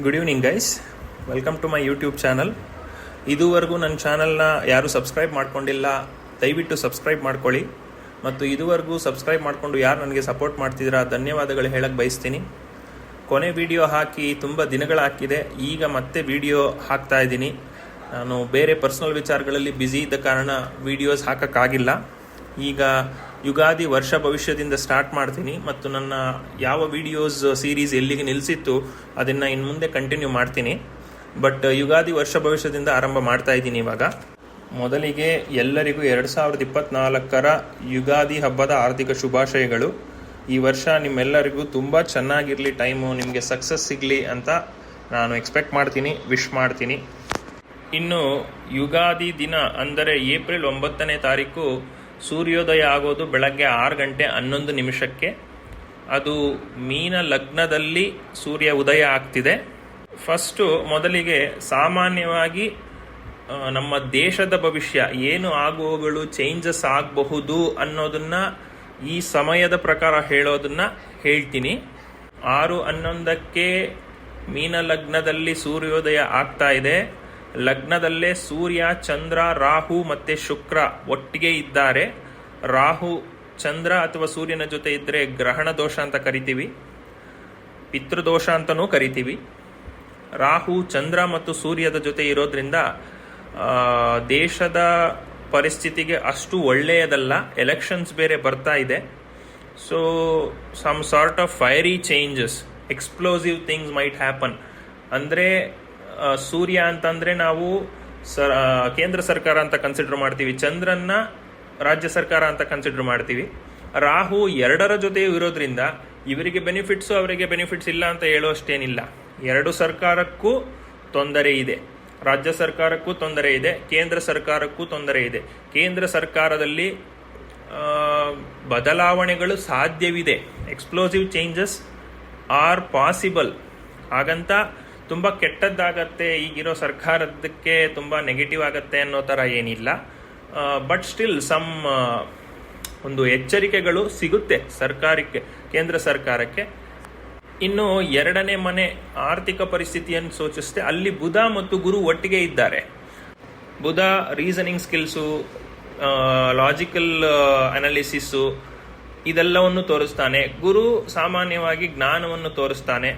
Good evening guys, welcome to my YouTube channel. ಇದುವರೆಗೂ ನನ್ನ ಚಾನಲ್ನ ಯಾರು ಸಬ್ಸ್ಕ್ರೈಬ್ ಮಾಡ್ಕೊಂಡಿಲ್ಲ, ದಯವಿಟ್ಟು ಸಬ್ಸ್ಕ್ರೈಬ್ ಮಾಡ್ಕೊಳ್ಳಿ. ಮತ್ತು ಇದುವರೆಗೂ ಸಬ್ಸ್ಕ್ರೈಬ್ ಮಾಡಿಕೊಂಡು ಯಾರು ನನಗೆ ಸಪೋರ್ಟ್ ಮಾಡ್ತಿದ್ದೀರಾ ಧನ್ಯವಾದಗಳು ಹೇಳಕ್ಕೆ ಬಯಸ್ತೀನಿ. ಕೊನೆ ವಿಡಿಯೋ ಹಾಕಿ ತುಂಬ ದಿನಗಳಾಗಿದೆ, ಈಗ ಮತ್ತೆ ವಿಡಿಯೋ ಹಾಕ್ತಾ ಇದ್ದೀನಿ. ನಾನು ಬೇರೆ ಪರ್ಸನಲ್ ವಿಚಾರಗಳಲ್ಲಿ ಬ್ಯುಸಿ ಇದ್ದ ಕಾರಣ ವಿಡಿಯೋಸ್ ಹಾಕೋಕ್ಕಾಗಿಲ್ಲ. ಈಗ ಯುಗಾದಿ ವರ್ಷ ಭವಿಷ್ಯದಿಂದ ಸ್ಟಾರ್ಟ್ ಮಾಡ್ತೀನಿ ಮತ್ತು ನನ್ನ ಯಾವ ವಿಡಿಯೋಸ್ ಸೀರೀಸ್ ಎಲ್ಲಿಗೆ ನಿಲ್ಲಿಸಿತ್ತು ಅದನ್ನು ಇನ್ನು ಮುಂದೆ ಕಂಟಿನ್ಯೂ ಮಾಡ್ತೀನಿ. ಬಟ್ ಯುಗಾದಿ ವರ್ಷ ಭವಿಷ್ಯದಿಂದ ಆರಂಭ ಮಾಡ್ತಾ ಇದ್ದೀನಿ. ಇವಾಗ ಮೊದಲಿಗೆ ಎಲ್ಲರಿಗೂ 2024ರ ಯುಗಾದಿ ಹಬ್ಬದ ಆರ್ಥಿಕ ಶುಭಾಶಯಗಳು. ಈ ವರ್ಷ ನಿಮ್ಮೆಲ್ಲರಿಗೂ ತುಂಬ ಚೆನ್ನಾಗಿರಲಿ, ಟೈಮು ನಿಮಗೆ ಸಕ್ಸಸ್ ಸಿಗಲಿ ಅಂತ ನಾನು ಎಕ್ಸ್ಪೆಕ್ಟ್ ಮಾಡ್ತೀನಿ, ವಿಶ್ ಮಾಡ್ತೀನಿ. ಇನ್ನು ಯುಗಾದಿ ದಿನ ಅಂದರೆ ಏಪ್ರಿಲ್ 9ನೇ ತಾರೀಕು ಸೂರ್ಯೋದಯ ಆಗೋದು ಬೆಳಗ್ಗೆ 6:11. ಅದು ಮೀನ ಲಗ್ನದಲ್ಲಿ ಸೂರ್ಯ ಉದಯ ಆಗ್ತಿದೆ. ಮೊದಲಿಗೆ ಸಾಮಾನ್ಯವಾಗಿ ನಮ್ಮ ದೇಶದ ಭವಿಷ್ಯ ಏನು ಆಗುವಗಳು ಚೇಂಜಸ್ ಆಗಬಹುದು ಅನ್ನೋದನ್ನ ಈ ಸಮಯದ ಪ್ರಕಾರ ಹೇಳೋದನ್ನ ಹೇಳ್ತೀನಿ. 6:11 ಮೀನ ಲಗ್ನದಲ್ಲಿ ಸೂರ್ಯೋದಯ ಆಗ್ತಾ ಇದೆ. ಲಗ್ನದಲ್ಲೇ ಸೂರ್ಯ, ಚಂದ್ರ, ರಾಹು ಮತ್ತೆ ಶುಕ್ರ ಒಟ್ಟಿಗೆ ಇದ್ದಾರೆ. ರಾಹು ಚಂದ್ರ ಅಥವಾ ಸೂರ್ಯನ ಜೊತೆ ಇದ್ದರೆ ಗ್ರಹಣ ದೋಷ ಅಂತ ಕರಿತೀವಿ, ಪಿತೃದೋಷ ಅಂತಲೂ ಕರಿತೀವಿ. ರಾಹು ಚಂದ್ರ ಮತ್ತು ಸೂರ್ಯದ ಜೊತೆ ಇರೋದ್ರಿಂದ ದೇಶದ ಪರಿಸ್ಥಿತಿಗೆ ಅಷ್ಟು ಒಳ್ಳೆಯದಲ್ಲ. ಎಲೆಕ್ಷನ್ಸ್ ಬೇರೆ ಬರ್ತಾ ಇದೆ. So some sort of fiery changes, explosive things might happen. ಅಂದರೆ ಸೂರ್ಯ ಅಂತಂದರೆ ನಾವು ಕೇಂದ್ರ ಸರ್ಕಾರ ಅಂತ ಕನ್ಸಿಡರ್ ಮಾಡ್ತೀವಿ, ಚಂದ್ರನ್ನ ರಾಜ್ಯ ಸರ್ಕಾರ ಅಂತ ಕನ್ಸಿಡರ್ ಮಾಡ್ತೀವಿ. ರಾಹು ಎರಡರ ಜೊತೆಯೂ ಇರೋದ್ರಿಂದ ಇವರಿಗೆ ಬೆನಿಫಿಟ್ಸು ಅವರಿಗೆ ಬೆನಿಫಿಟ್ಸ್ ಇಲ್ಲ ಅಂತ ಹೇಳೋಷ್ಟೇನಿಲ್ಲ. ಎರಡು ಸರ್ಕಾರಕ್ಕೂ ತೊಂದರೆ ಇದೆ, ರಾಜ್ಯ ಸರ್ಕಾರಕ್ಕೂ ತೊಂದರೆ ಇದೆ, ಕೇಂದ್ರ ಸರ್ಕಾರಕ್ಕೂ ತೊಂದರೆ ಇದೆ. ಕೇಂದ್ರ ಸರ್ಕಾರದಲ್ಲಿ ಬದಲಾವಣೆಗಳು ಸಾಧ್ಯವಿದೆ, ಎಕ್ಸ್ಪ್ಲೋಸಿವ್ ಚೇಂಜಸ್ ಆರ್ ಪಾಸಿಬಲ್. ಹಾಗಂತ ತುಂಬ ಕೆಟ್ಟದ್ದಾಗತ್ತೆ, ಈಗಿರೋ ಸರ್ಕಾರದಕ್ಕೆ ತುಂಬ ನೆಗೆಟಿವ್ ಆಗತ್ತೆ ಅನ್ನೋ ಥರ ಏನಿಲ್ಲ. ಬಟ್ ಸ್ಟಿಲ್ ಒಂದು ಎಚ್ಚರಿಕೆಗಳು ಸಿಗುತ್ತೆ ಸರ್ಕಾರಕ್ಕೆ, ಕೇಂದ್ರ ಸರ್ಕಾರಕ್ಕೆ. ಇನ್ನು ಎರಡನೇ ಮನೆ ಆರ್ಥಿಕ ಪರಿಸ್ಥಿತಿಯನ್ನು ಸೂಚಿಸುತ್ತೆ. ಅಲ್ಲಿ ಬುಧ ಮತ್ತು ಗುರು ಒಟ್ಟಿಗೆ ಇದ್ದಾರೆ. ಬುಧ ರೀಸನಿಂಗ್ ಸ್ಕಿಲ್ಸು, ಲಾಜಿಕಲ್ ಅನಾಲಿಸಿಸ್ಸು ಇದೆಲ್ಲವನ್ನು ತೋರಿಸ್ತಾನೆ. ಗುರು ಸಾಮಾನ್ಯವಾಗಿ ಜ್ಞಾನವನ್ನು ತೋರಿಸ್ತಾನೆ.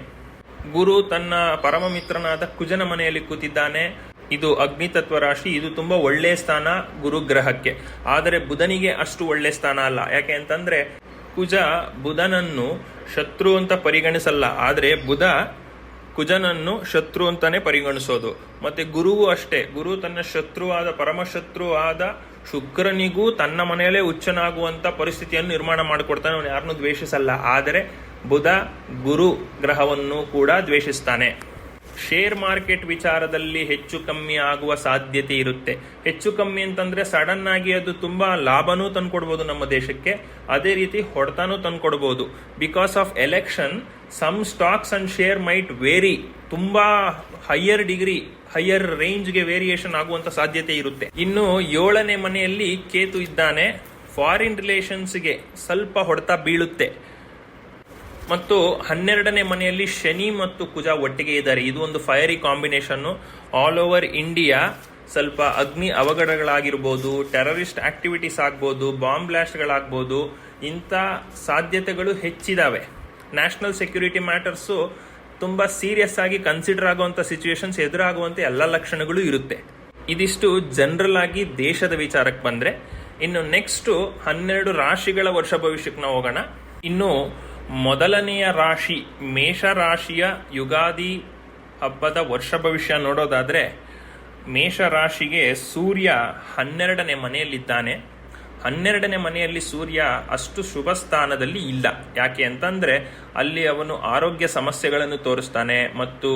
ಗುರು ತನ್ನ ಪರಮ ಮಿತ್ರನಾದ ಕುಜನ ಮನೆಯಲ್ಲಿ ಕೂತಿದ್ದಾನೆ. ಇದು ಅಗ್ನಿತತ್ವ ರಾಶಿ, ಇದು ತುಂಬಾ ಒಳ್ಳೆ ಸ್ಥಾನ ಗುರು ಗ್ರಹಕ್ಕೆ. ಆದರೆ ಬುಧನಿಗೆ ಅಷ್ಟು ಒಳ್ಳೆ ಸ್ಥಾನ ಅಲ್ಲ. ಯಾಕೆ ಅಂತಂದ್ರೆ ಕುಜ ಬುಧನನ್ನು ಶತ್ರು ಅಂತ ಪರಿಗಣಿಸಲ್ಲ, ಆದರೆ ಬುಧ ಕುಜನನ್ನು ಶತ್ರು ಅಂತಾನೆ ಪರಿಗಣಿಸೋದು. ಮತ್ತೆ ಗುರುವು ಅಷ್ಟೇ, ಗುರು ತನ್ನ ಶತ್ರುವಾದ ಪರಮಶತ್ರುವಾದ ಶುಕ್ರನಿಗೂ ತನ್ನ ಮನೆಯಲ್ಲೇ ಉಚ್ಚನಾಗುವಂತ ಪರಿಸ್ಥಿತಿಯನ್ನು ನಿರ್ಮಾಣ ಮಾಡಿಕೊಡ್ತಾನೆ. ಅವನು ಯಾರನ್ನೂ ದ್ವೇಷಿಸಲ್ಲ. ಆದರೆ ಬುಧ ಗುರು ಗ್ರಹವನ್ನು ಕೂಡ ದ್ವೇಷಿಸ್ತಾನೆ. ಶೇರ್ ಮಾರ್ಕೆಟ್ ವಿಚಾರದಲ್ಲಿ ಹೆಚ್ಚು ಕಮ್ಮಿ ಆಗುವ ಸಾಧ್ಯತೆ ಇರುತ್ತೆ. ಹೆಚ್ಚು ಕಮ್ಮಿ ಅಂತಂದ್ರೆ ಸಡನ್ ಆಗಿ ಅದು ತುಂಬಾ ಲಾಭನೂ ತಂದ್ಕೊಡ್ಬೋದು ನಮ್ಮ ದೇಶಕ್ಕೆ, ಅದೇ ರೀತಿ ಹೊಡೆತಾನೂ ತಂದ್ಕೊಡ್ಬೋದು. Because of election some stocks and share might vary, ತುಂಬಾ ಹೈಯರ್ ರೇಂಜ್ಗೆ ವೇರಿಯೇಷನ್ ಆಗುವಂತ ಸಾಧ್ಯತೆ ಇರುತ್ತೆ. ಇನ್ನು 7ನೇ ಮನೆಯಲ್ಲಿ ಕೇತು ಇದ್ದಾನೆ. ಫಾರಿನ್ ರಿಲೇಷನ್ಸ್ಗೆ ಸ್ವಲ್ಪ ಹೊಡೆತ ಬೀಳುತ್ತೆ. ಮತ್ತು 12ನೇ ಮನೆಯಲ್ಲಿ ಶನಿ ಮತ್ತು ಕುಜ ಒಟ್ಟಿಗೆ ಇದ್ದಾರೆ. ಇದು ಒಂದು fiery combination. All over India ಸ್ವಲ್ಪ ಅಗ್ನಿ ಅವಘಡಗಳಾಗಿರ್ಬೋದು, ಟೆರರಿಸ್ಟ್ ಆಕ್ಟಿವಿಟೀಸ್ ಆಗ್ಬೋದು, ಬಾಂಬ್ ಬ್ಲಾಸ್ಟ್ಗಳಾಗ್ಬೋದು, ಇಂಥ ಸಾಧ್ಯತೆಗಳು ಹೆಚ್ಚಿದಾವೆ. ನ್ಯಾಷನಲ್ ಸೆಕ್ಯೂರಿಟಿ ಮ್ಯಾಟರ್ಸು ತುಂಬಾ ಸೀರಿಯಸ್ ಆಗಿ ಕನ್ಸಿಡರ್ ಆಗುವಂತ ಸಿಚುವೇಶನ್ಸ್ ಎದುರಾಗುವಂತ ಎಲ್ಲ ಲಕ್ಷಣಗಳು ಇರುತ್ತೆ. ಇದಿಷ್ಟು ಜನರಲ್ ಆಗಿ ದೇಶದ ವಿಚಾರಕ್ಕೆ ಬಂದ್ರೆ, ಇನ್ನು ನೆಕ್ಸ್ಟ್ 12 ರಾಶಿಗಳ ವರ್ಷ ಭವಿಷ್ಯಕ್ಕೆ ನಾವು ಹೋಗೋಣ. ಇನ್ನು ಮೊದಲನೆಯ ರಾಶಿ ಮೇಷ ರಾಶಿಯ ಯುಗಾದಿ ಹಬ್ಬದ ವರ್ಷ ಭವಿಷ್ಯ ನೋಡೋದಾದ್ರೆ, ಮೇಷ ರಾಶಿಗೆ ಸೂರ್ಯ 12ನೇ ಮನೆಯಲ್ಲಿದ್ದಾನೆ. 12ನೇ ಮನೆಯಲ್ಲಿ ಸೂರ್ಯ ಅಷ್ಟು ಶುಭ ಸ್ಥಾನದಲ್ಲಿ ಇಲ್ಲ. ಯಾಕೆ ಅಂತಂದ್ರೆ ಅಲ್ಲಿ ಅವನು ಆರೋಗ್ಯ ಸಮಸ್ಯೆಗಳನ್ನು ತೋರಿಸ್ತಾನೆ ಮತ್ತು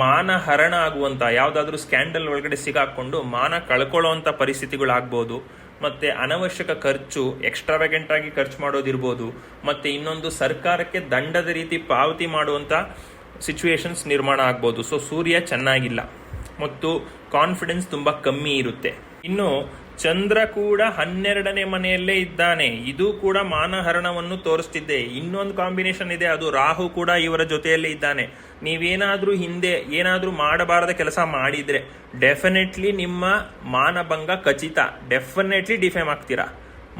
ಮಾನಹರಣ ಆಗುವಂತ, ಯಾವುದಾದ್ರೂ ಸ್ಕ್ಯಾಂಡಲ್ ಒಳಗಡೆ ಸಿಗಾಕೊಂಡು ಮಾನ ಕಳ್ಕೊಳ್ಳುವಂತ ಪರಿಸ್ಥಿತಿಗಳಾಗ್ಬೋದು. ಮತ್ತೆ ಅನವಶ್ಯಕ ಖರ್ಚು, ಎಕ್ಸ್ಟ್ರಾವೆಗೆಂಟ್ ಆಗಿ ಖರ್ಚು ಮಾಡೋದಿರ್ಬೋದು. ಮತ್ತೆ ಇನ್ನೊಂದು ಸರ್ಕಾರಕ್ಕೆ ದಂಡದ ರೀತಿ ಪಾವತಿ ಮಾಡುವಂತ ಸಿಚುವೇಶನ್ಸ್ ನಿರ್ಮಾಣ ಆಗ್ಬೋದು. ಸೊ ಸೂರ್ಯ ಚೆನ್ನಾಗಿಲ್ಲ ಮತ್ತು ಕಾನ್ಫಿಡೆನ್ಸ್ ತುಂಬಾ ಕಮ್ಮಿ ಇರುತ್ತೆ. ಇನ್ನು ಚಂದ್ರ ಕೂಡ 12ನೇ ಮನೆಯಲ್ಲೇ ಇದ್ದಾನೆ. ಇದು ಕೂಡ ಮಾನಹರಣವನ್ನು ತೋರಿಸ್ತಿದ್ದೆ. ಇನ್ನೊಂದು ಕಾಂಬಿನೇಷನ್ ಇದೆ, ಅದು ರಾಹು ಕೂಡ ಇವರ ಜೊತೆಯಲ್ಲೇ ಇದ್ದಾನೆ. ನೀವೇನಾದ್ರೂ ಹಿಂದೆ ಏನಾದ್ರೂ ಮಾಡಬಾರದ ಕೆಲಸ ಮಾಡಿದ್ರೆ ಡೆಫಿನೆಟ್ಲಿ ನಿಮ್ಮ ಮಾನಭಂಗ ಖಚಿತ, ಡೆಫಿನೆಟ್ಲಿ ಡಿಫೇಮ್ ಆಗ್ತೀರಾ.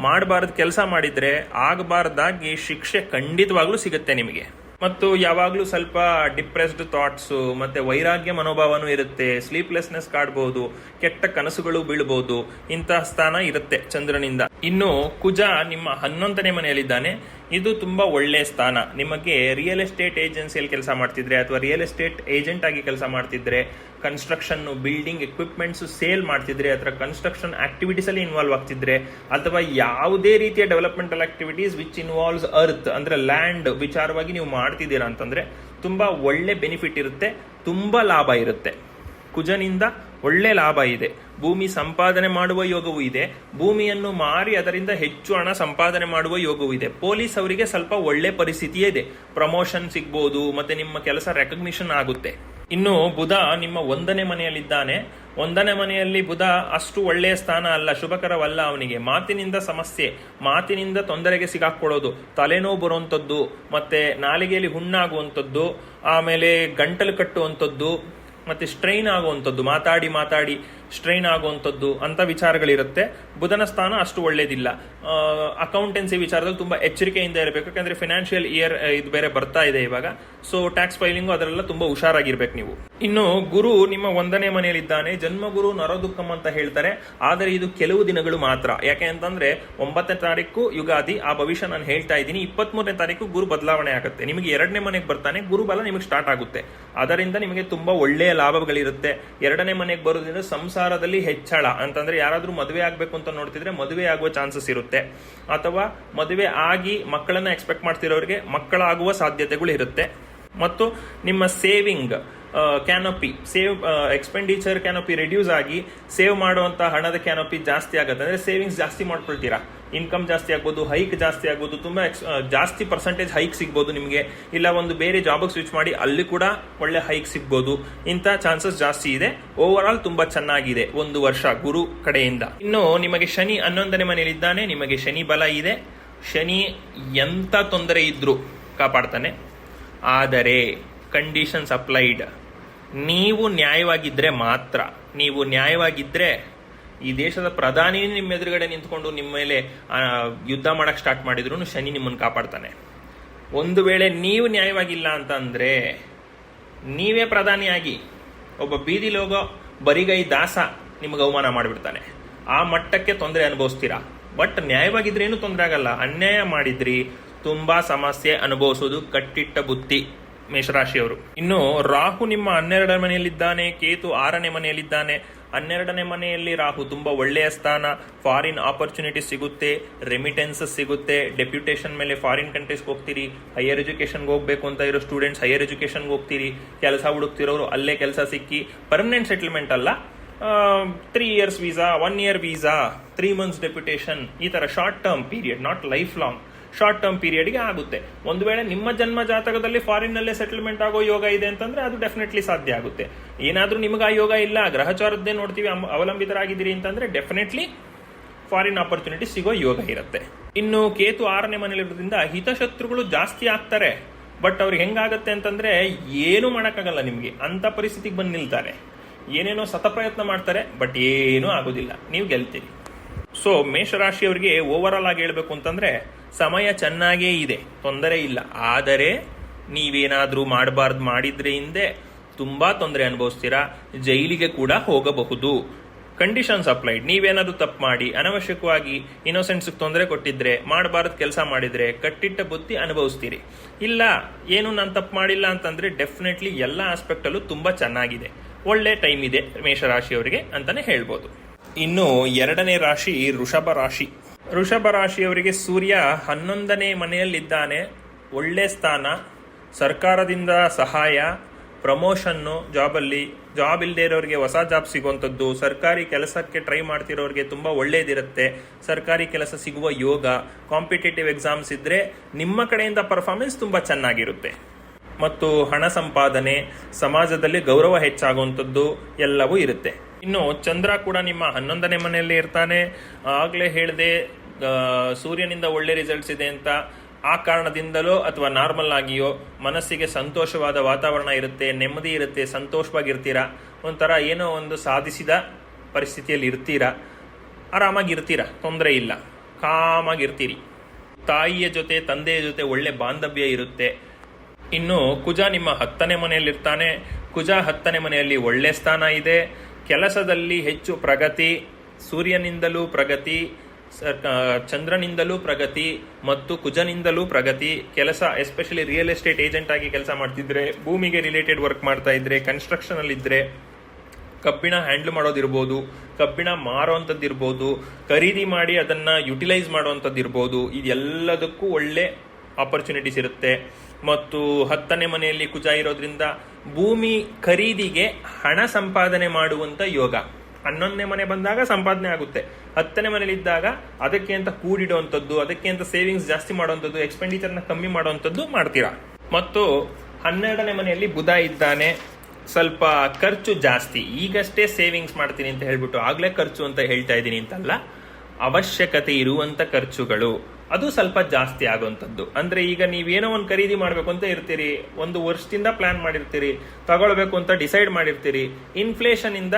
ಮಾಡಬಾರ್ದ ಕೆಲಸ ಮಾಡಿದ್ರೆ ಆಗಬಾರ್ದಾಗಿ ಶಿಕ್ಷೆ ಖಂಡಿತವಾಗ್ಲೂ ಸಿಗುತ್ತೆ ನಿಮಗೆ. ಮತ್ತು ಯಾವಾಗಲೂ ಸ್ವಲ್ಪ ಡಿಪ್ರೆಸ್ಡ್ ಥಾಟ್ಸು ಮತ್ತೆ ವೈರಾಗ್ಯ ಮನೋಭಾವನೂ ಇರುತ್ತೆ. ಸ್ಲೀಪ್ಲೆಸ್ನೆಸ್ ಕಾಡ್ಬೋದು, ಕೆಟ್ಟ ಕನಸುಗಳು ಬೀಳ್ಬೋದು. ಇಂತಹ ಸ್ಥಾನ ಇರುತ್ತೆ ಚಂದ್ರನಿಂದ. ಇನ್ನು ಕುಜ ನಿಮ್ಮ 11ನೇ ಮನೆಯಲ್ಲಿದ್ದಾನೆ. ಇದು ತುಂಬಾ ಒಳ್ಳೆಯ ಸ್ಥಾನ. ನಿಮಗೆ ರಿಯಲ್ ಎಸ್ಟೇಟ್ ಏಜೆನ್ಸಿಯಲ್ಲಿ ಕೆಲಸ ಮಾಡ್ತಿದ್ರೆ ಅಥವಾ ರಿಯಲ್ ಎಸ್ಟೇಟ್ ಏಜೆಂಟ್ ಆಗಿ ಕೆಲಸ ಮಾಡ್ತಿದ್ರೆ, ಕನ್ಸ್ಟ್ರಕ್ಷನ್ ಬಿಲ್ಡಿಂಗ್ ಎಕ್ವಿಪ್ಮೆಂಟ್ಸ್ ಸೇಲ್ ಮಾಡ್ತಿದ್ರೆ ಅಥವಾ ಕನ್ಸ್ಟ್ರಕ್ಷನ್ ಆಕ್ಟಿವಿಟೀಸ್ ಅಲ್ಲಿ ಇನ್ವಾಲ್ವ್ ಆಗ್ತಿದ್ರೆ ಅಥವಾ ಯಾವುದೇ ರೀತಿಯ developmental activities which involves earth ಅಂದ್ರೆ ಲ್ಯಾಂಡ್ ವಿಚಾರವಾಗಿ ನೀವು ಮಾಡ್ತಿದ್ದೀರಾ ಅಂತಂದ್ರೆ ತುಂಬಾ ಒಳ್ಳೆ ಬೆನಿಫಿಟ್ ಇರುತ್ತೆ, ತುಂಬಾ ಲಾಭ ಇರುತ್ತೆ. ಕುಜನಿಂದ ಒಳ್ಳೆ ಲಾಭ ಇದೆ. ಭೂಮಿ ಸಂಪಾದನೆ ಮಾಡುವ ಯೋಗವೂ ಇದೆ. ಭೂಮಿಯನ್ನು ಮಾರಿ ಅದರಿಂದ ಹೆಚ್ಚು ಹಣ ಸಂಪಾದನೆ ಮಾಡುವ ಯೋಗವೂ ಇದೆ. ಪೊಲೀಸ್ ಅವರಿಗೆ ಸ್ವಲ್ಪ ಒಳ್ಳೆ ಪರಿಸ್ಥಿತಿಯೇ ಇದೆ. ಪ್ರಮೋಷನ್ ಸಿಗ್ಬೋದು, ಮತ್ತೆ ನಿಮ್ಮ ಕೆಲಸ ರೆಕಗ್ನಿಷನ್ ಆಗುತ್ತೆ. ಇನ್ನು ಬುಧ ನಿಮ್ಮ 1ನೇ ಮನೆಯಲ್ಲಿದ್ದಾನೆ. 1ನೇ ಮನೆಯಲ್ಲಿ ಬುಧ ಅಷ್ಟು ಒಳ್ಳೆಯ ಸ್ಥಾನ ಅಲ್ಲ, ಶುಭಕರವಲ್ಲ ಅವನಿಗೆ. ಮಾತಿನಿಂದ ಸಮಸ್ಯೆ, ಮಾತಿನಿಂದ ತೊಂದರೆಗೆ ಸಿಗಾಕೊಳ್ಳೋದು, ತಲೆನೋವು ಬರುವಂಥದ್ದು, ಮತ್ತೆ ನಾಲಿಗೆಯಲ್ಲಿ ಹುಣ್ಣಾಗುವಂಥದ್ದು, ಆಮೇಲೆ ಗಂಟಲು ಕಟ್ಟುವಂಥದ್ದು, ಮತ್ತೆ ಸ್ಟ್ರೈನ್ ಆಗುವಂಥದ್ದು, ಮಾತಾಡಿ ಸ್ಟ್ರೈನ್ ಆಗುವಂಥದ್ದು ಅಂತ ವಿಚಾರಗಳಿರುತ್ತೆ. ಬುಧನ ಸ್ಥಾನ ಅಷ್ಟು ಒಳ್ಳೇದಿಲ್ಲ. ಅಕೌಂಟೆನ್ಸಿ ವಿಚಾರದಲ್ಲಿ ತುಂಬಾ ಎಚ್ಚರಿಕೆಯಿಂದ ಇರಬೇಕು, ಯಾಕಂದ್ರೆ ಫಿನಾನ್ಷಿಯಲ್ ಇಯರ್ ಇದು ಬೇರೆ ಬರ್ತಾ ಇದೆ ಇವಾಗ. ಸೊ ಟ್ಯಾಕ್ಸ್ ಫೈಲಿಂಗು ಅದರೆಲ್ಲ ತುಂಬಾ ಹುಷಾರಾಗಿರ್ಬೇಕು ನೀವು. ಇನ್ನು ಗುರು ನಿಮ್ಮ 1ನೇ ಮನೆಯಲ್ಲಿದ್ದಾನೆ. ಜನ್ಮಗುರು ನರದುಃಖಂ ಅಂತ ಹೇಳ್ತಾರೆ, ಆದರೆ ಇದು ಕೆಲವು ದಿನಗಳು ಮಾತ್ರ. ಯಾಕೆ ಅಂತಂದ್ರೆ 9ನೇ ತಾರೀಕು ಯುಗಾದಿ, ಆ ಭವಿಷ್ಯ ನಾನು ಹೇಳ್ತಾ ಇದ್ದೀನಿ. 23ನೇ ತಾರೀಕು ಗುರು ಬದಲಾವಣೆ ಆಗುತ್ತೆ. ನಿಮಗೆ 2ನೇ ಮನೆಗೆ ಬರ್ತಾನೆ, ಗುರುಬಲ ನಿಮಗೆ ಸ್ಟಾರ್ಟ್ ಆಗುತ್ತೆ. ಅದರಿಂದ ನಿಮಗೆ ತುಂಬಾ ಒಳ್ಳೆಯ ಲಾಭಗಳಿರುತ್ತೆ. 2ನೇ ಮನೆಗೆ ಬರೋದ್ರಿಂದ ಸಂಸಾರದಲ್ಲಿ ಹೆಚ್ಚಳ ಅಂತಂದ್ರೆ ಯಾರಾದ್ರೂ ಮದುವೆ ಆಗ್ಬೇಕು ಅಂತ ನೋಡ್ತಿದ್ರೆ ಮದುವೆ ಆಗುವ ಚಾನ್ಸಸ್ ಇರುತ್ತೆ, ಅಥವಾ ಮದುವೆ ಆಗಿ ಮಕ್ಕಳನ್ನ ಎಕ್ಸ್ಪೆಕ್ಟ್ ಮಾಡ್ತಿರೋರಿಗೆ ಮಕ್ಕಳಾಗುವ ಸಾಧ್ಯತೆಗಳು ಇರುತ್ತೆ. ಮತ್ತು ನಿಮ್ಮ saving canopy, expenditure canopy reduce ಆಗಿ ಸೇವ್ ಮಾಡುವಂತ ಹಣದ ಕ್ಯಾನಪಿ ಜಾಸ್ತಿ ಆಗುತ್ತೆ. ಅಂದ್ರೆ ಸೇವಿಂಗ್ಸ್ ಜಾಸ್ತಿ ಮಾಡ್ಕೊಳ್ತೀರಾ, ಇನ್ಕಮ್ ಜಾಸ್ತಿ ಆಗ್ಬೋದು, ಹೈಕ್ ಜಾಸ್ತಿ ಆಗ್ಬೋದು, ತುಂಬಾ ಜಾಸ್ತಿ ಪರ್ಸೆಂಟೇಜ್ ಹೈಕ್ ಸಿಗ್ಬೋದು ನಿಮಗೆ. ಇಲ್ಲ ಒಂದು ಬೇರೆ ಜಾಬ್ ಸ್ವಿಚ್ ಮಾಡಿ ಅಲ್ಲಿ ಕೂಡ ಒಳ್ಳೆ ಹೈಕ್ ಸಿಗ್ಬೋದು. ಇಂಥ ಚಾನ್ಸಸ್ ಜಾಸ್ತಿ ಇದೆ. ಓವರ್ ಆಲ್ ತುಂಬಾ ಚೆನ್ನಾಗಿದೆ 1 ವರ್ಷ ಗುರು ಕಡೆಯಿಂದ. ಇನ್ನು ನಿಮಗೆ ಶನಿ 11ನೇ ಮನೆಯಲ್ಲಿದ್ದಾನೆ. ನಿಮಗೆ ಶನಿ ಬಲ ಇದೆ. ಶನಿ ಎಂತ ತೊಂದರೆ ಇದ್ರೂ ಕಾಪಾಡ್ತಾನೆ, ಆದರೆ ಕಂಡೀಷನ್ಸ್ ಅಪ್ಲೈಡ್. ನೀವು ನ್ಯಾಯವಾಗಿದ್ರೆ ಮಾತ್ರ. ನೀವು ನ್ಯಾಯವಾಗಿದ್ರೆ ಈ ದೇಶದ ಪ್ರಧಾನಿ ನಿಮ್ಮ ಎದುರುಗಡೆ ನಿಂತ್ಕೊಂಡು ನಿಮ್ಮ ಮೇಲೆ ಯುದ್ಧ ಮಾಡಕ್ ಸ್ಟಾರ್ಟ್ ಮಾಡಿದ್ರು ಶನಿ ನಿಮ್ಮನ್ನು ಕಾಪಾಡ್ತಾನೆ. ಒಂದು ವೇಳೆ ನೀವು ನ್ಯಾಯವಾಗಿಲ್ಲ ಅಂತ ಅಂದ್ರೆ ನೀವೇ ಪ್ರಧಾನಿಯಾಗಿ ಒಬ್ಬ ಬೀದಿಲಿ ಹೋಗೋ ಬರಿಗೈ ದಾಸ ನಿಮಗೆ ಅವಮಾನ ಮಾಡಿಬಿಡ್ತಾನೆ. ಆ ಮಟ್ಟಕ್ಕೆ ತೊಂದರೆ ಅನುಭವಿಸ್ತೀರಾ. ಬಟ್ ನ್ಯಾಯವಾಗಿದ್ರೆ ಏನು ತೊಂದರೆ ಆಗಲ್ಲ. ಅನ್ಯಾಯ ಮಾಡಿದ್ರಿ ತುಂಬಾ ಸಮಸ್ಯೆ ಅನುಭವಿಸೋದು ಕಟ್ಟಿಟ್ಟ ಬುತ್ತಿ ಮೇಷರಾಶಿಯವರು. ಇನ್ನು ರಾಹು ನಿಮ್ಮ 12ನೇ ಮನೆಯಲ್ಲಿದ್ದಾನೆ. ಕೇತು 6ನೇ ಮನೆಯಲ್ಲಿದ್ದಾನೆ. 12ನೇ ಮನೆಯಲ್ಲಿ ರಾಹು ತುಂಬಾ ಒಳ್ಳೆಯ ಸ್ಥಾನ. ಫಾರಿನ್ ಆಪರ್ಚುನಿಟೀಸ್ ಸಿಗುತ್ತೆ, ರೆಮಿಟೆನ್ಸಸ್ ಸಿಗುತ್ತೆ, ಡೆಪ್ಯುಟೇಷನ್ ಮೇಲೆ ಫಾರಿನ್ ಕಂಟ್ರೀಸ್ಗೆ ಹೋಗ್ತೀರಿ. ಹೈಯರ್ ಎಜುಕೇಶನ್ಗೆ ಹೋಗ್ಬೇಕು ಅಂತ ಇರೋ ಸ್ಟೂಡೆಂಟ್ಸ್ ಹೈಯರ್ ಎಜುಕೇಶನ್ಗೆ ಹೋಗ್ತೀರಿ. ಕೆಲಸ ಹುಡುಕ್ತಿರೋರು ಅಲ್ಲೇ ಕೆಲಸ ಸಿಕ್ಕಿ, ಪರ್ಮನೆಂಟ್ ಸೆಟಲ್ಮೆಂಟ್ ಅಲ್ಲ, 3 years visa, 1 year visa, 3 months deputation, ಈ ತರ short term period, not life long, short term ಪೀರಿಯಡ್ಗೆ ಆಗುತ್ತೆ. ಒಂದು ವೇಳೆ ನಿಮ್ಮ ಜನ್ಮ ಜಾತಕದಲ್ಲಿ ಫಾರಿನ್ ನಲ್ಲೇ ಸೆಟಲ್ಮೆಂಟ್ ಆಗೋ ಯೋಗ ಇದೆ ಅಂತಂದ್ರೆ ಅದು ಡೆಫಿನೆಟ್ಲಿ ಸಾಧ್ಯ ಆಗುತ್ತೆ. ಏನಾದ್ರೂ ನಿಮಗೆ ಆ ಯೋಗ ಇಲ್ಲ, ಗ್ರಹಚಾರದ್ದೇ ನೋಡ್ತೀವಿ, ಅವಲಂಬಿತರಾಗಿದ್ದೀರಿ ಅಂತಂದ್ರೆ ಡೆಫಿನೆಟ್ಲಿ ಫಾರಿನ್ ಆಪರ್ಚುನಿಟಿ ಸಿಗೋ ಯೋಗ ಇರುತ್ತೆ. ಇನ್ನು ಕೇತು 6ನೇ ಮನೆಯಲ್ಲಿರೋದ್ರಿಂದ ಹಿತಶತ್ರುಗಳು ಜಾಸ್ತಿ ಆಗ್ತಾರೆ. ಬಟ್ ಅವ್ರಿಗೆ ಹೆಂಗಾಗತ್ತೆ ಅಂತಂದ್ರೆ ಏನು ಮಾಡಕ್ಕಾಗಲ್ಲ ನಿಮ್ಗೆ, ಅಂತ ಪರಿಸ್ಥಿತಿಗೆ ಬಂದು ನಿಲ್ತಾರೆ. ಏನೇನೋ ಸತಪ್ರಯತ್ನ ಮಾಡ್ತಾರೆ, ಬಟ್ ಏನೂ ಆಗೋದಿಲ್ಲ, ನೀವು ಗೆಲ್ತೀರಿ. ಸೊ ಮೇಷರಾಶಿಯವರಿಗೆ ಓವರ್ ಆಲ್ ಆಗಿ ಹೇಳ್ಬೇಕು ಅಂತಂದ್ರೆ ಸಮಯ ಚೆನ್ನಾಗೇ ಇದೆ, ತೊಂದರೆ ಇಲ್ಲ. ಆದರೆ ನೀವೇನಾದ್ರೂ ಮಾಡಬಾರ್ದು ಮಾಡಿದ್ರೆ ಹಿಂದೆ ತುಂಬಾ ತೊಂದರೆ ಅನುಭವಿಸ್ತೀರಾ, ಜೈಲಿಗೆ ಕೂಡ ಹೋಗಬಹುದು. Conditions applied. ನೀವೇನಾದ್ರೂ ತಪ್ಪು ಮಾಡಿ ಅನವಶ್ಯಕವಾಗಿ ಇನ್ನೋಸೆಂಟ್ಸ್ ತೊಂದರೆ ಕೊಟ್ಟಿದ್ರೆ, ಮಾಡಬಾರ್ದು ಕೆಲಸ ಮಾಡಿದ್ರೆ ಕಟ್ಟಿಟ್ಟ ಬುತ್ತಿ ಅನುಭವಿಸ್ತೀರಿ. ಇಲ್ಲ ಏನು ನಾನು ತಪ್ಪು ಮಾಡಿಲ್ಲ ಅಂತಂದ್ರೆ ಡೆಫಿನೆಟ್ಲಿ ಎಲ್ಲ ಆಸ್ಪೆಕ್ಟ್ ಅಲ್ಲೂ ತುಂಬಾ ಚೆನ್ನಾಗಿದೆ, ಒಳ್ಳೆ ಟೈಮ್ ಇದೆ ಮೇಷರಾಶಿಯವರಿಗೆ ಅಂತಾನೆ ಹೇಳ್ಬೋದು. ಇನ್ನು 2ನೇ ರಾಶಿ ವೃಷಭ ರಾಶಿ. ವೃಷಭ ರಾಶಿಯವರಿಗೆ ಸೂರ್ಯ 11ನೇ ಮನೆಯಲ್ಲಿದ್ದಾನೆ. ಒಳ್ಳೆ ಸ್ಥಾನ, ಸರ್ಕಾರದಿಂದ ಸಹಾಯ, ಪ್ರಮೋಷನ್ನು ಜಾಬಲ್ಲಿ, ಜಾಬ್ ಇಲ್ಲದೆ ಇರೋರಿಗೆ ಹೊಸ ಜಾಬ್ ಸಿಗುವಂಥದ್ದು, ಸರ್ಕಾರಿ ಕೆಲಸಕ್ಕೆ ಟ್ರೈ ಮಾಡ್ತಿರೋರಿಗೆ ತುಂಬ ಒಳ್ಳೇದಿರುತ್ತೆ, ಸರ್ಕಾರಿ ಕೆಲಸ ಸಿಗುವ ಯೋಗ, ಕಾಂಪಿಟೇಟಿವ್ ಎಕ್ಸಾಮ್ಸ್ ಇದ್ರೆ ನಿಮ್ಮ ಕಡೆಯಿಂದ ಪರ್ಫಾರ್ಮೆನ್ಸ್ ತುಂಬ ಚೆನ್ನಾಗಿರುತ್ತೆ. ಮತ್ತು ಹಣ ಸಂಪಾದನೆ, ಸಮಾಜದಲ್ಲಿ ಗೌರವ ಹೆಚ್ಚಾಗುವಂಥದ್ದು ಎಲ್ಲವೂ ಇರುತ್ತೆ. ಇನ್ನು ಚಂದ್ರ ಕೂಡ ನಿಮ್ಮ 11ನೇ ಮನೆಯಲ್ಲಿ ಇರ್ತಾನೆ. ಆಗ್ಲೇ ಹೇಳಿದೆ ಸೂರ್ಯನಿಂದ ಒಳ್ಳೆ ರಿಸಲ್ಟ್ಸ್ ಇದೆ ಅಂತ. ಆ ಕಾರಣದಿಂದಲೋ ಅಥವಾ ನಾರ್ಮಲ್ ಆಗಿಯೋ ಮನಸ್ಸಿಗೆ ಸಂತೋಷವಾದ ವಾತಾವರಣ ಇರುತ್ತೆ, ನೆಮ್ಮದಿ ಇರುತ್ತೆ, ಸಂತೋಷವಾಗಿರ್ತೀರಾ, ಒಂಥರ ಏನೋ ಒಂದು ಸಾಧಿಸಿದ ಪರಿಸ್ಥಿತಿಯಲ್ಲಿ ಇರ್ತೀರಾ, ಆರಾಮಾಗಿರ್ತೀರಾ, ತೊಂದರೆ ಇಲ್ಲ, ಕಾಮಾಗಿರ್ತೀರಿ. ತಾಯಿಯ ಜೊತೆ ತಂದೆಯ ಜೊತೆ ಒಳ್ಳೆ ಬಾಂಧವ್ಯ ಇರುತ್ತೆ. ಇನ್ನು ಕುಜ ನಿಮ್ಮ 10ನೇ ಮನೆಯಲ್ಲಿರ್ತಾನೆ. ಕುಜ 10ನೇ ಮನೆಯಲ್ಲಿ ಒಳ್ಳೆ ಸ್ಥಾನ ಇದೆ. ಕೆಲಸದಲ್ಲಿ ಹೆಚ್ಚು ಪ್ರಗತಿ, ಸೂರ್ಯನಿಂದಲೂ ಪ್ರಗತಿ, ಚಂದ್ರನಿಂದಲೂ ಪ್ರಗತಿ ಮತ್ತು ಕುಜನಿಂದಲೂ ಪ್ರಗತಿ. ಕೆಲಸ ಎಸ್ಪೆಷಲಿ ರಿಯಲ್ ಎಸ್ಟೇಟ್ ಏಜೆಂಟ್ ಆಗಿ ಕೆಲಸ ಮಾಡ್ತಿದ್ರೆ, ಭೂಮಿಗೆ ರಿಲೇಟೆಡ್ ವರ್ಕ್ ಮಾಡ್ತಾ ಇದ್ರೆ, ಕನ್ಸ್ಟ್ರಕ್ಷನ್ ಅಲ್ಲಿ ಇದ್ರೆ, ಕಬ್ಬಿಣ ಹ್ಯಾಂಡಲ್ ಮಾಡೋದಿರ್ಬೋದು, ಕಬ್ಬಿಣ ಮಾರೋವಂಥದ್ದು ಇರ್ಬೋದು, ಖರೀದಿ ಮಾಡಿ ಅದನ್ನ ಯುಟಿಲೈಸ್ ಮಾಡುವಂಥದ್ದು ಇರ್ಬೋದು, ಇದೆಲ್ಲದಕ್ಕೂ ಒಳ್ಳೆ ಆಪರ್ಚುನಿಟೀಸ್ ಇರುತ್ತೆ. ಮತ್ತು 10ನೇ ಮನೆಯಲ್ಲಿ ಕುಜ ಇರೋದ್ರಿಂದ ಭೂಮಿ ಖರೀದಿಗೆ ಹಣ ಸಂಪಾದನೆ ಮಾಡುವಂತ ಯೋಗ. 11ನೇ ಮನೆ ಬಂದಾಗ ಸಂಪಾದನೆ ಆಗುತ್ತೆ, 10ನೇ ಮನೇಲಿ ಇದ್ದಾಗ ಅದಕ್ಕೆ ಅಂತ ಕೂಡಿಡುವಂಥದ್ದು, ಅದಕ್ಕೆ ಅಂತ ಸೇವಿಂಗ್ಸ್ ಜಾಸ್ತಿ ಮಾಡುವಂಥದ್ದು, ಎಕ್ಸ್ಪೆಂಡಿಚರ್ನ ಕಮ್ಮಿ ಮಾಡುವಂಥದ್ದು ಮಾಡ್ತೀರಾ. ಮತ್ತು 12ನೇ ಮನೆಯಲ್ಲಿ ಬುಧ ಇದ್ದಾನೆ. ಸ್ವಲ್ಪ ಖರ್ಚು ಜಾಸ್ತಿ. ಈಗಷ್ಟೇ ಸೇವಿಂಗ್ಸ್ ಮಾಡ್ತೀನಿ ಅಂತ ಹೇಳ್ಬಿಟ್ಟು ಆಗ್ಲೇ ಖರ್ಚು ಅಂತ ಹೇಳ್ತಾ ಇದ್ದೀನಿ ಅಂತಲ್ಲ, ಅವಶ್ಯಕತೆ ಇರುವಂತ ಖರ್ಚುಗಳು ಅದು ಸ್ವಲ್ಪ ಜಾಸ್ತಿ ಆಗುವಂಥದ್ದು. ಅಂದ್ರೆ ಈಗ ನೀವೇನೋ ಒಂದು ಖರೀದಿ ಮಾಡಬೇಕು ಅಂತ ಇರ್ತೀರಿ, ಒಂದು ವರ್ಷದಿಂದ ಪ್ಲಾನ್ ಮಾಡಿರ್ತೀರಿ, ತಗೊಳ್ಬೇಕು ಅಂತ ಡಿಸೈಡ್ ಮಾಡಿರ್ತೀರಿ, ಇನ್ಫ್ಲೇಷನ್ ಇಂದ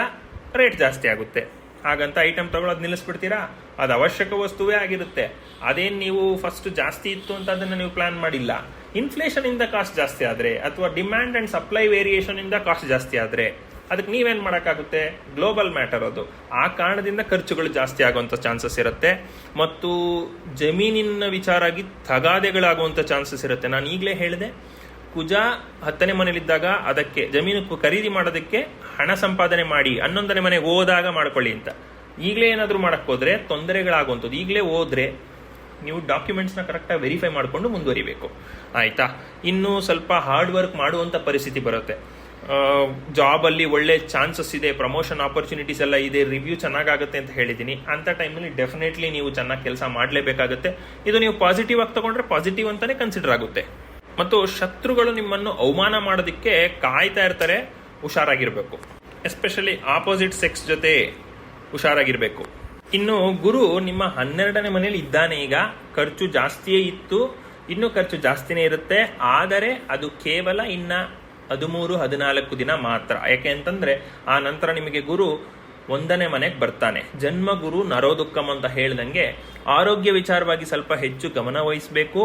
ರೇಟ್ ಜಾಸ್ತಿ ಆಗುತ್ತೆ. ಹಾಗಂತ ಐಟಮ್ ತಗೊಳ್ಳೋದು ನಿಲ್ಲಿಸ್ಬಿಡ್ತೀರಾ? ಅದು ಅವಶ್ಯಕ ವಸ್ತುವೇ ಆಗಿರುತ್ತೆ. ಅದೇನು ನೀವು ಫಸ್ಟ್ ಜಾಸ್ತಿ ಇತ್ತು ಅಂತ ಅದನ್ನ ನೀವು ಪ್ಲಾನ್ ಮಾಡಿಲ್ಲ. ಇನ್ಫ್ಲೇಷನ್ ಇಂದ ಕಾಸ್ಟ್ ಜಾಸ್ತಿ ಆದ್ರೆ ಅಥವಾ ಡಿಮ್ಯಾಂಡ್ ಅಂಡ್ ಸಪ್ಲೈ ವೇರಿಯೇಷನ್ ಇಂದ ಕಾಸ್ಟ್ ಜಾಸ್ತಿ ಆದ್ರೆ ಅದಕ್ಕೆ ನೀವೇನ್ ಮಾಡಕ್ಕಾಗುತ್ತೆ? ಗ್ಲೋಬಲ್ ಮ್ಯಾಟರ್ ಅದು. ಆ ಕಾರಣದಿಂದ ಖರ್ಚುಗಳು ಜಾಸ್ತಿ ಆಗುವಂತ ಚಾನ್ಸಸ್ ಇರುತ್ತೆ. ಮತ್ತು ಜಮೀನಿನ ವಿಚಾರ ಆಗಿ ತಗಾದೆಗಳಾಗುವಂತ ಚಾನ್ಸಸ್ ಇರುತ್ತೆ. ನಾನು ಈಗಲೇ ಹೇಳಿದೆ, ಕುಜ 10ನೇ ಮನೇಲಿದ್ದಾಗ ಅದಕ್ಕೆ ಜಮೀನು ಖರೀದಿ ಮಾಡೋದಕ್ಕೆ ಹಣ ಸಂಪಾದನೆ ಮಾಡಿ 11ನೇ ಮನೆಗೆ ಹೋದಾಗ ಮಾಡ್ಕೊಳ್ಳಿ ಅಂತ. ಈಗಲೇ ಏನಾದರೂ ಮಾಡಕ್ ಹೋದ್ರೆ ತೊಂದರೆಗಳಾಗುವಂಥದ್ದು. ಈಗಲೇ ಹೋದ್ರೆ ನೀವು ಡಾಕ್ಯುಮೆಂಟ್ಸ್ನ ಕರೆಕ್ಟಾಗಿ ವೆರಿಫೈ ಮಾಡಿಕೊಂಡು ಮುಂದುವರಿಬೇಕು, ಆಯ್ತಾ? ಇನ್ನು ಸ್ವಲ್ಪ ಹಾರ್ಡ್ ವರ್ಕ್ ಮಾಡುವಂತ ಪರಿಸ್ಥಿತಿ ಬರುತ್ತೆ. ಜಾಬ್ ಅಲ್ಲಿ ಒಳ್ಳೆ ಚಾನ್ಸಸ್ ಇದೆ, ಪ್ರಮೋಷನ್ ಆಪರ್ಚುನಿಟೀಸ್ ಎಲ್ಲ ಇದೆ, ರಿವ್ಯೂ ಚೆನ್ನಾಗುತ್ತೆ ಅಂತ ಹೇಳಿದ್ದೀನಿ. ಅಂತ ಟೈಮ್ನಲ್ಲಿ ಡೆಫಿನೆಟ್ಲಿ ನೀವು ಚೆನ್ನಾಗಿ ಕೆಲಸ ಮಾಡಲೇಬೇಕಾಗುತ್ತೆ. ಇದು ನೀವು ಪಾಸಿಟಿವ್ ಆಗಿ ತಗೊಂಡ್ರೆ ಪಾಸಿಟಿವ್ ಅಂತಾನೆ ಕನ್ಸಿಡರ್ ಆಗುತ್ತೆ. ಮತ್ತು ಶತ್ರುಗಳು ನಿಮ್ಮನ್ನು ಅವಮಾನ ಮಾಡೋದಕ್ಕೆ ಕಾಯ್ತಾ ಇರ್ತಾರೆ, ಹುಷಾರಾಗಿರ್ಬೇಕು. ಎಸ್ಪೆಷಲಿ ಆಪೋಸಿಟ್ ಸೆಕ್ಸ್ ಜೊತೆ ಹುಷಾರಾಗಿರ್ಬೇಕು. ಇನ್ನು ಗುರು ನಿಮ್ಮ 12ನೇ ಮನೆಯಲ್ಲಿ ಇದ್ದಾನೆ. ಈಗ ಖರ್ಚು ಜಾಸ್ತಿಯೇ ಇತ್ತು, ಇನ್ನು ಖರ್ಚು ಜಾಸ್ತಿನೇ ಇರುತ್ತೆ. ಆದರೆ ಅದು ಕೇವಲ ಇನ್ನ 13-14 ದಿನ ಮಾತ್ರ. ಯಾಕೆ ಅಂತಂದ್ರೆ ಆ ನಂತರ ನಿಮಗೆ ಗುರು 1ನೇ ಮನೆಗೆ ಬರ್ತಾನೆ. ಜನ್ಮ ಗುರು ನರೋದುಕ್ಕಂ ಅಂತ ಹೇಳ್ದಂಗೆ ಆರೋಗ್ಯ ವಿಚಾರವಾಗಿ ಸ್ವಲ್ಪ ಹೆಚ್ಚು ಗಮನ ವಹಿಸಬೇಕು.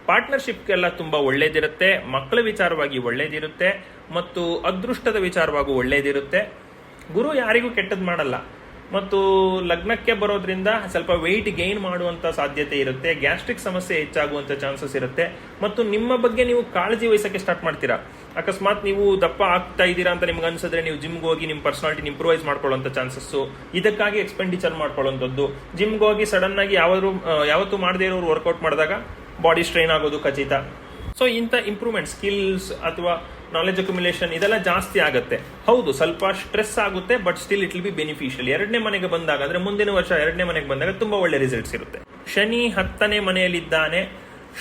ಪಾರ್ಟ್ನರ್ಶಿಪ್ಗೆಲ್ಲ ತುಂಬಾ ಒಳ್ಳೇದಿರುತ್ತೆ. ಮಕ್ಕಳ ವಿಚಾರವಾಗಿ ಒಳ್ಳೇದಿರುತ್ತೆ ಮತ್ತು ಅದೃಷ್ಟದ ವಿಚಾರವಾಗಿ ಒಳ್ಳೇದಿರುತ್ತೆ. ಗುರು ಯಾರಿಗೂ ಕೆಟ್ಟದ್ದು ಮಾಡಲ್ಲ. ಮತ್ತು ಲಗ್ನಕ್ಕೆ ಬರೋದ್ರಿಂದ ಸ್ವಲ್ಪ ವೆಯ್ಟ್ ಗೈನ್ ಮಾಡುವಂತ ಸಾಧ್ಯತೆ ಇರುತ್ತೆ. ಗ್ಯಾಸ್ಟ್ರಿಕ್ ಸಮಸ್ಯೆ ಹೆಚ್ಚಾಗುವಂತ ಚಾನ್ಸಸ್ ಇರುತ್ತೆ. ಮತ್ತು ನಿಮ್ಮ ಬಗ್ಗೆ ನೀವು ಕಾಳಜಿ ವಹಿಸಕ್ಕೆ ಸ್ಟಾರ್ಟ್ ಮಾಡ್ತೀರಾ. ಅಕಸ್ಮಾತ್ ನೀವು ದಪ್ಪ ಆಗ್ತಾ ಇದ್ದೀರಾ ಅಂತ ನಿಮ್ಗೆ ಅನ್ಸಿದ್ರೆ ನೀವು ಜಿಮ್ಗೆ ಹೋಗಿ ನಿಮ್ಮ ಪರ್ಸನಾಲಿಟಿ ಇಂಪ್ರೂವೈಸ್ ಮಾಡ್ಕೊಳ್ಳುವಂತ ಚಾನ್ಸಸ್, ಇದಕ್ಕಾಗಿ ಎಕ್ಸ್ಪೆಂಡಿಚರ್ ಮಾಡ್ಕೊಳ್ಳುವಂಥದ್ದು. ಜಿಮ್ಗೆ ಹೋಗಿ ಸಡನ್ ಆಗಿ ಯಾವತ್ತೂ ಮಾಡದೇ ಇರೋರು ವರ್ಕೌಟ್ ಮಾಡಿದಾಗ ಬಾಡಿ ಸ್ಟ್ರೈನ್ ಆಗೋದು ಖಚಿತ. ಸೊ ಇಂಥ ಇಂಪ್ರೂವ್ಮೆಂಟ್, ಸ್ಕಿಲ್ಸ್ ಅಥವಾ ನಾಲೆಜ್ ಅಕ್ಯುಮುಲೇಷನ್ ಇದೆಲ್ಲ ಜಾಸ್ತಿ ಆಗುತ್ತೆ. ಹೌದು, ಸ್ವಲ್ಪ ಸ್ಟ್ರೆಸ್ ಆಗುತ್ತೆ, but still it will be beneficial. 2ನೇ ಮನೆಗೆ ಬಂದಾಗ, ಅಂದ್ರೆ ಮುಂದಿನ ವರ್ಷ 2ನೇ ಮನೆಗೆ ಬಂದಾಗ ತುಂಬಾ ಒಳ್ಳೆ ರಿಸಲ್ಟ್ಸ್ ಇರುತ್ತೆ. ಶನಿ 10ನೇ ಮನೆಯಲ್ಲಿದ್ದಾನೆ.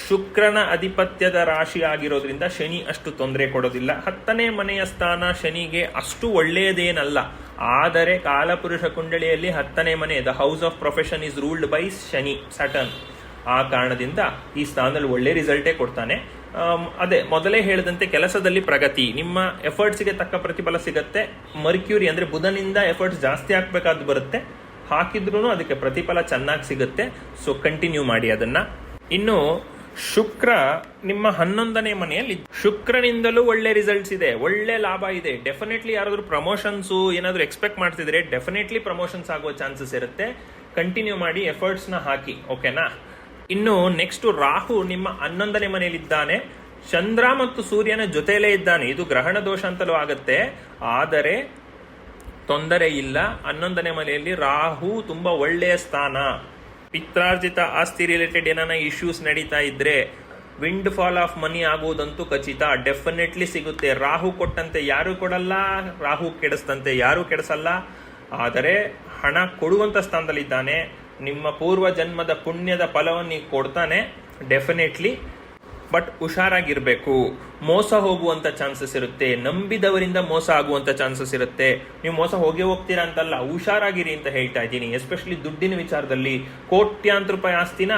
ಶುಕ್ರನ ಅಧಿಪತ್ಯದ ರಾಶಿ ಆಗಿರೋದ್ರಿಂದ ಶನಿ ಅಷ್ಟು ತೊಂದರೆ ಕೊಡೋದಿಲ್ಲ. 10ನೇ ಮನೆಯ ಸ್ಥಾನ ಶನಿಗೆ ಅಷ್ಟು ಒಳ್ಳೆಯದೇನಲ್ಲ. ಆದರೆ ಕಾಲಪುರುಷ ಕುಂಡಳಿಯಲ್ಲಿ 10ನೇ ಮನೆ, the house of profession is ruled by Shani, Saturn. ಆ ಕಾರಣದಿಂದ ಈ ಸ್ಥಾನದಲ್ಲಿ ಒಳ್ಳೆ ರಿಸಲ್ಟೇ ಕೊಡ್ತಾನೆ. ಅದೇ ಮೊದಲೇ ಹೇಳಿದಂತೆ ಕೆಲಸದಲ್ಲಿ ಪ್ರಗತಿ, ನಿಮ್ಮ ಎಫರ್ಟ್ಸ್ಗೆ ತಕ್ಕ ಪ್ರತಿಫಲ ಸಿಗುತ್ತೆ. ಮರ್ಕ್ಯೂರಿ ಅಂದ್ರೆ ಬುಧನಿಂದ ಎಫರ್ಟ್ಸ್ ಜಾಸ್ತಿ ಹಾಕ್ಬೇಕಾದ್ ಬರುತ್ತೆ, ಹಾಕಿದ್ರೂ ಅದಕ್ಕೆ ಪ್ರತಿಫಲ ಚೆನ್ನಾಗಿ ಸಿಗುತ್ತೆ. ಸೊ ಕಂಟಿನ್ಯೂ ಮಾಡಿ ಅದನ್ನ. ಇನ್ನು ಶುಕ್ರ ನಿಮ್ಮ 11ನೇ ಮನೆಯಲ್ಲಿ, ಶುಕ್ರನಿಂದಲೂ ಒಳ್ಳೆ ರಿಸಲ್ಟ್ಸ್ ಇದೆ, ಒಳ್ಳೆ ಲಾಭ ಇದೆ. ಡೆಫಿನೆಟ್ಲಿ ಯಾರಾದ್ರೂ ಪ್ರಮೋಷನ್ಸ್ ಏನಾದ್ರು ಎಕ್ಸ್ಪೆಕ್ಟ್ ಮಾಡ್ತಿದ್ರೆ ಡೆಫಿನೆಟ್ಲಿ ಪ್ರಮೋಷನ್ಸ್ ಆಗುವ ಚಾನ್ಸಸ್ ಇರುತ್ತೆ. ಕಂಟಿನ್ಯೂ ಮಾಡಿ, ಎಫರ್ಟ್ಸ್ ನ ಹಾಕಿ, ಓಕೆನಾ? ಇನ್ನು ನೆಕ್ಸ್ಟ್ ರಾಹು ನಿಮ್ಮ 11ನೇ ಮನೆಯಲ್ಲಿದ್ದಾನೆ. ಚಂದ್ರ ಮತ್ತು ಸೂರ್ಯನ ಜೊತೆಯಲ್ಲೇ ಇದ್ದಾನೆ. ಇದು ಗ್ರಹಣ ದೋಷ ಅಂತಲೂ ಆಗತ್ತೆ, ಆದರೆ ತೊಂದರೆ ಇಲ್ಲ. 11ನೇ ಮನೆಯಲ್ಲಿ ರಾಹು ತುಂಬಾ ಒಳ್ಳೆಯ ಸ್ಥಾನ. ಪಿತ್ರಾರ್ಜಿತ ಆಸ್ತಿ ರಿಲೇಟೆಡ್ ಏನಾನ ಇಶ್ಯೂಸ್ ನಡೀತಾ ಇದ್ರೆ ವಿಂಡ್ ಫಾಲ್ ಆಫ್ ಮನಿ ಆಗುವುದಂತೂ ಖಚಿತ, ಡೆಫಿನೆಟ್ಲಿ ಸಿಗುತ್ತೆ. ರಾಹು ಕೊಟ್ಟಂತೆ ಯಾರು ಕೊಡಲ್ಲ, ರಾಹು ಕೆಡಿಸ್ದಂತೆ ಯಾರು ಕೆಡಿಸಲ್ಲ. ಆದರೆ ಹಣ ಕೊಡುವಂತ ಸ್ಥಾನದಲ್ಲಿದ್ದಾನೆ. ನಿಮ್ಮ ಪೂರ್ವ ಜನ್ಮದ ಪುಣ್ಯದ ಫಲವನ್ನು ಕೊಡ್ತಾನೆ. ಡೆಫಿನೆಟ್ಲಿ ಬಟ್ ಹುಷಾರಾಗಿರ್ಬೇಕು. ಮೋಸ ಹೋಗುವಂತ ಚಾನ್ಸಸ್ ಇರುತ್ತೆ, ನಂಬಿದವರಿಂದ ಮೋಸ ಆಗುವಂತ ಚಾನ್ಸಸ್ ಇರುತ್ತೆ. ನೀವು ಮೋಸ ಹೋಗ್ತೀರಾ ಅಂತಲ್ಲ, ಹುಷಾರಾಗಿರಿ ಅಂತ ಹೇಳ್ತಾ ಇದ್ದೀನಿ. ಎಸ್ಪೆಷಲಿ ದುಡ್ಡಿನ ವಿಚಾರದಲ್ಲಿ ಕೋಟ್ಯಾಂತರ ರೂಪಾಯಿ ಆಸ್ತಿನ,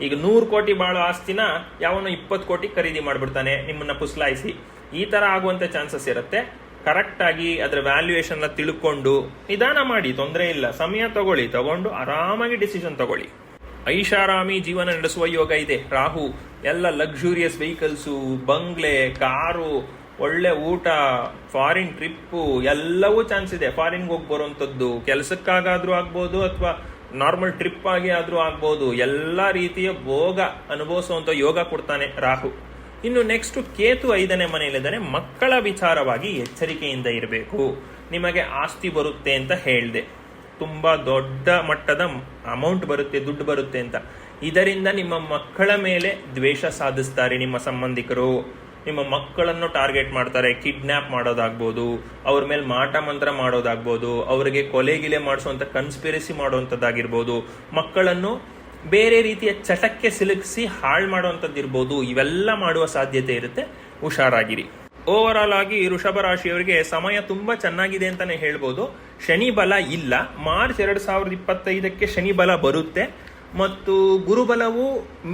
ಈಗ 100 ಕೋಟಿ ಬಾಳೋ ಆಸ್ತಿನ ಯಾವನೋ 20 ಕೋಟಿ ಖರೀದಿ ಮಾಡ್ಬಿಡ್ತಾನೆ ನಿಮ್ಮನ್ನ ಪುಸ್ಲಾಯಿಸಿ. ಈ ತರ ಆಗುವಂತ ಚಾನ್ಸಸ್ ಇರುತ್ತೆ. ಕರೆಕ್ಟ್ ಆಗಿ ಅದರ ವ್ಯಾಲ್ಯೂಯೇಷನ್ ತಿಳ್ಕೊಂಡು ನಿಧಾನ ಮಾಡಿ, ತೊಂದರೆ ಇಲ್ಲ, ಸಮಯ ತಗೊಂಡು ಆರಾಮಾಗಿ ಡಿಸಿಷನ್ ತಗೊಳ್ಳಿ. ಐಷಾರಾಮಿ ಜೀವನ ನಡೆಸುವ ಯೋಗ ಇದೆ. ರಾಹು ಎಲ್ಲ ಲಕ್ಸುರಿಯಸ್ ವೆಹಿಕಲ್ಸು, ಬಂಗ್ಲೆ, ಕಾರು, ಒಳ್ಳೆ ಊಟ, ಫಾರಿನ್ ಟ್ರಿಪ್ಪು ಎಲ್ಲವೂ ಚಾನ್ಸ್ ಇದೆ. ಫಾರಿನ್ಗೆ ಹೋಗಿ ಬರುವಂಥದ್ದು, ಕೆಲಸಕ್ಕಾಗಾದ್ರೂ ಆಗ್ಬೋದು ಅಥವಾ ನಾರ್ಮಲ್ ಟ್ರಿಪ್ ಆಗಿ ಆದ್ರೂ ಆಗ್ಬೋದು. ಎಲ್ಲ ರೀತಿಯ ಭೋಗ ಅನುಭವಿಸುವಂತ ಯೋಗ ಕೊಡ್ತಾನೆ ರಾಹು. ಇನ್ನು ನೆಕ್ಸ್ಟ್ ಕೇತು 5ನೇ ಮನೆಯಲ್ಲಿದ್ದಾನೆ. ಮಕ್ಕಳ ವಿಚಾರವಾಗಿ ಎಚ್ಚರಿಕೆಯಿಂದ ಇರಬೇಕು. ನಿಮಗೆ ಆಸ್ತಿ ಬರುತ್ತೆ ಅಂತ ಹೇಳಿದೆ, ತುಂಬಾ ದೊಡ್ಡ ಮಟ್ಟದ ಅಮೌಂಟ್ ಬರುತ್ತೆ, ದುಡ್ಡು ಬರುತ್ತೆ ಅಂತ. ಇದರಿಂದ ನಿಮ್ಮ ಮಕ್ಕಳ ಮೇಲೆ ದ್ವೇಷ ಸಾಧಿಸ್ತಾರೆ ನಿಮ್ಮ ಸಂಬಂಧಿಕರು. ನಿಮ್ಮ ಮಕ್ಕಳನ್ನು ಟಾರ್ಗೆಟ್ ಮಾಡ್ತಾರೆ, ಕಿಡ್ನಾಪ್ ಮಾಡೋದಾಗ್ಬೋದು, ಅವ್ರ ಮೇಲೆ ಮಾಟ ಮಂತ್ರ ಮಾಡೋದಾಗ್ಬೋದು, ಅವರಿಗೆ ಕೊಲೆಗಿಲೆ ಮಾಡಿಸುವಂತ ಕನ್ಸ್ಪಿರಸಿ ಮಾಡುವಂಥದ್ದಾಗಿರ್ಬೋದು, ಮಕ್ಕಳನ್ನು ಬೇರೆ ರೀತಿಯ ಚಟಕ್ಕೆ ಸಿಲುಕಿಸಿ ಹಾಳು ಮಾಡುವಂಥದ್ದಿರ್ಬೋದು. ಇವೆಲ್ಲ ಮಾಡುವ ಸಾಧ್ಯತೆ ಇರುತ್ತೆ, ಹುಷಾರಾಗಿರಿ. ಓವರ್ ಆಲ್ ಆಗಿ ವೃಷಭ ರಾಶಿಯವರಿಗೆ ಸಮಯ ತುಂಬಾ ಚೆನ್ನಾಗಿದೆ ಅಂತಾನೆ ಹೇಳ್ಬೋದು. ಶನಿ ಬಲ ಇಲ್ಲ. ಮಾರ್ಚ್ 2025ಕ್ಕೆ ಶನಿ ಬಲ ಬರುತ್ತೆ ಮತ್ತು ಗುರುಬಲವು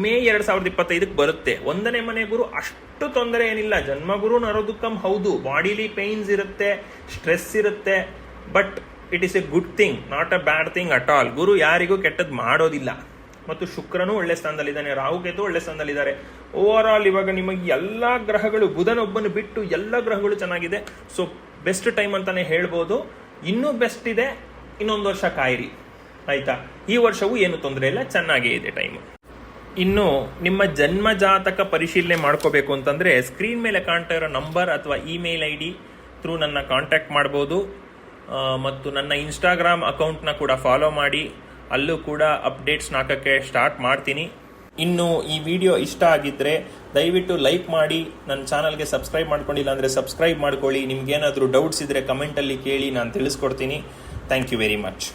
ಮೇ 2025ಕ್ಕೆ ಬರುತ್ತೆ. 1ನೇ ಮನೆ ಗುರು ಅಷ್ಟು ತೊಂದರೆ ಏನಿಲ್ಲ. ಜನ್ಮಗುರು ನರೋದುಕ್ಕಂ ಹೌದು, ಬಾಡಿಲಿ ಪೇನ್ಸ್ ಇರುತ್ತೆ, ಸ್ಟ್ರೆಸ್ ಇರುತ್ತೆ, but it is a good thing, not a bad thing at all. ಗುರು ಯಾರಿಗೂ ಕೆಟ್ಟದ್ದು ಮಾಡೋದಿಲ್ಲ. ಮತ್ತು ಶುಕ್ರನು ಒಳ್ಳೆ ಸ್ಥಾನದಲ್ಲಿದ್ದಾನೆ, ರಾಹುಕೇತು ಒಳ್ಳೆ ಸ್ಥಾನದಲ್ಲಿದ್ದಾರೆ. ಓವರ್ ಆಲ್ ಇವಾಗ ನಿಮಗೆ ಎಲ್ಲಾ ಗ್ರಹಗಳು, ಬುಧನೊಬ್ಬನು ಬಿಟ್ಟು ಎಲ್ಲ ಗ್ರಹಗಳು ಚೆನ್ನಾಗಿದೆ. ಸೊ ಬೆಸ್ಟ್ ಟೈಮ್ ಅಂತಾನೆ ಹೇಳ್ಬೋದು. ಇನ್ನೂ ಬೆಸ್ಟ್ ಇದೆ, ಇನ್ನೊಂದು ವರ್ಷ ಕಾಯಿರಿ, ಆಯ್ತಾ? ಈ ವರ್ಷವೂ ಏನು ತೊಂದರೆ ಇಲ್ಲ, ಚೆನ್ನಾಗೇ ಇದೆ ಟೈಮ್. ಇನ್ನು ನಿಮ್ಮ ಜನ್ಮ ಜಾತಕ ಪರಿಶೀಲನೆ ಮಾಡ್ಕೋಬೇಕು ಅಂತಂದ್ರೆ ಸ್ಕ್ರೀನ್ ಮೇಲೆ ಕಾಣ್ತಾ ಇರೋ ನಂಬರ್ ಅಥವಾ ಇಮೇಲ್ ID ಥ್ರೂ ನನ್ನ ಕಾಂಟ್ಯಾಕ್ಟ್ ಮಾಡ್ಬೋದು. ಮತ್ತು ನನ್ನ ಇನ್ಸ್ಟಾಗ್ರಾಮ್ ಅಕೌಂಟ್ನ ಕೂಡ ಫಾಲೋ ಮಾಡಿ, ಅಲ್ಲೂ ಕೂಡ ಅಪ್ಡೇಟ್ಸ್ ಹಾಕಕ್ಕೆ ಸ್ಟಾರ್ಟ್ ಮಾಡ್ತೀನಿ. ಇನ್ನು ಈ ವಿಡಿಯೋ ಇಷ್ಟ ಆಗಿದ್ರೆ ದಯವಿಟ್ಟು ಲೈಕ್ ಮಾಡಿ, ನನ್ನ ಚಾನಲ್ಗೆ ಸಬ್ಸ್ಕ್ರೈಬ್ ಮಾಡ್ಕೊಂಡಿಲ್ಲ ಅಂದರೆ ಸಬ್ಸ್ಕ್ರೈಬ್ ಮಾಡ್ಕೊಳ್ಳಿ. ನಿಮ್ಗೇನಾದರೂ ಡೌಟ್ಸ್ ಇದ್ರೆ ಕಮೆಂಟಲ್ಲಿ ಕೇಳಿ, ನಾನು ತಿಳಿಸ್ಕೊಡ್ತೀನಿ. Thank you very much.